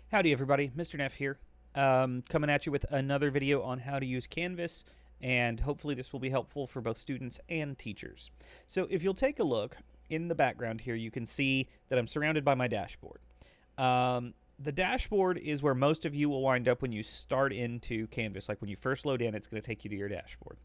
Howdy everybody, Mr. Neff here, coming at you with another video on how to use Canvas, and hopefully this will be helpful for both students and teachers. So if you'll take a look in the background here, you can see that I'm surrounded by my dashboard. The dashboard is where most of you will wind up when you start into Canvas. Like when you first load in, it's going to take you to your dashboard.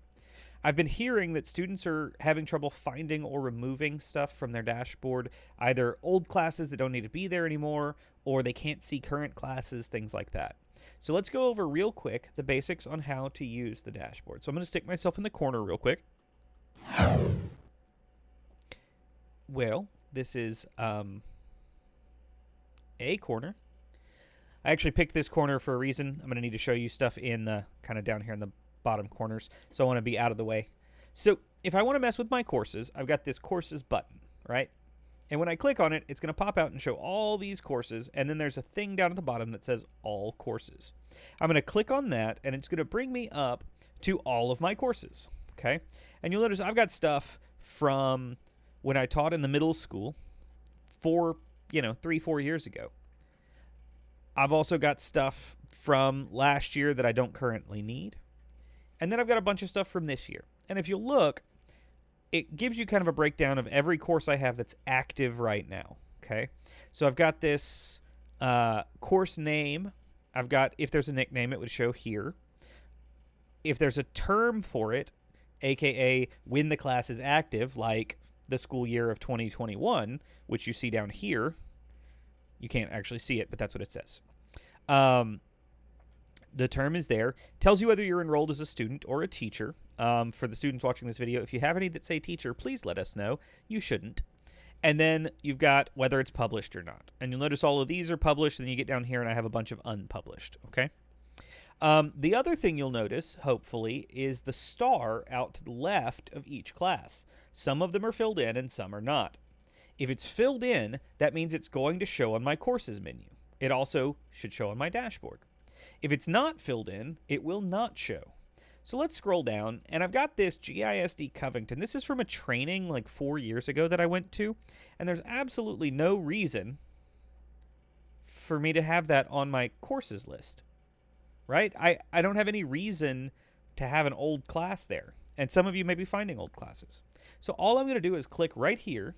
I've been hearing that students are having trouble finding or removing stuff from their dashboard, either old classes that don't need to be there anymore, or they can't see current classes, things like that. So let's go over real quick the basics on how to use the dashboard. So I'm going to stick myself in the corner real quick. Well, this is a corner. I actually picked this corner for a reason. I'm going to need to show you stuff in the kind of down here in the bottom corners, so I want to be out of the way. So if I want to mess with my courses, I've got this courses button, right? And when I click on it, it's going to pop out and show all these courses, and then there's a thing down at the bottom that says all courses. I'm going to click on that, and it's going to bring me up to all of my courses, okay? And you'll notice I've got stuff from when I taught in the middle school 3-4 years ago. I've also got stuff from last year that I don't currently need. And then I've got a bunch of stuff from this year. And if you look, it gives you kind of a breakdown of every course I have that's active right now. Okay. So I've got this course name. I've got, if there's a nickname, it would show here. If there's a term for it, aka when the class is active, like the school year of 2021, which you see down here. You can't actually see it, but that's what it says. The term is there. Tells you whether you're enrolled as a student or a teacher. For the students watching this video, if you have any that say teacher, please let us know. You shouldn't. And then you've got whether it's published or not. And you'll notice all of these are published, and then you get down here and I have a bunch of unpublished, okay? The other thing you'll notice, hopefully, is the star out to the left of each class. Some of them are filled in and some are not. If it's filled in, that means it's going to show on my courses menu. It also should show on my dashboard. If it's not filled in, it will not show. So let's scroll down, and I've got this GISD Covington. This is from a training like 4 years ago that I went to, and there's absolutely no reason for me to have that on my courses list, right? I don't have any reason to have an old class there, and some of you may be finding old classes. So all I'm going to do is click right here,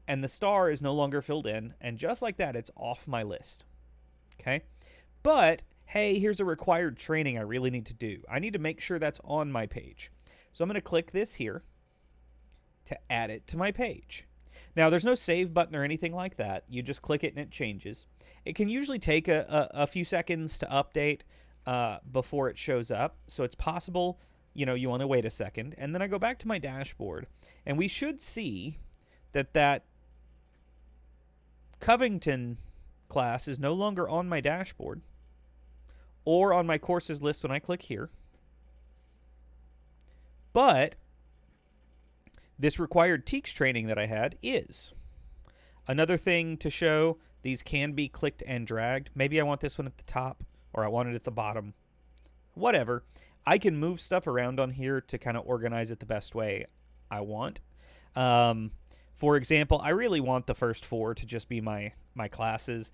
and the star is no longer filled in, and just like that, it's off my list, okay? But hey, here's a required training I really need to do. I need to make sure that's on my page. So I'm going to click this here to add it to my page. Now, there's no save button or anything like that. You just click it and it changes. It can usually take a few seconds to update before it shows up. So it's possible, you want to wait a second. And then I go back to my dashboard, and we should see that Covington class is no longer on my dashboard or on my courses list when I click here. But this required teach training that I had is. Another thing to show, these can be clicked and dragged. Maybe I want this one at the top, or I want it at the bottom. Whatever. I can move stuff around on here to kind of organize it the best way I want. For example, I really want the first 4 to just be my classes.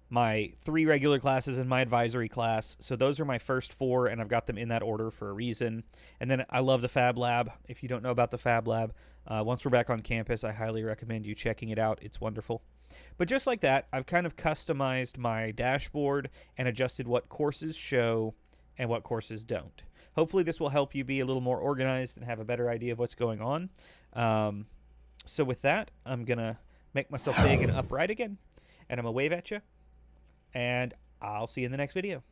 My 3 regular classes and my advisory class. So those are my first 4, and I've got them in that order for a reason. And then I love the Fab Lab. If you don't know about the Fab Lab, once we're back on campus, I highly recommend you checking it out. It's wonderful. But just like that, I've kind of customized my dashboard and adjusted what courses show and what courses don't. Hopefully this will help you be a little more organized and have a better idea of what's going on. So with that, I'm going to make myself big and upright again, and I'm going to wave at you. And I'll see you in the next video.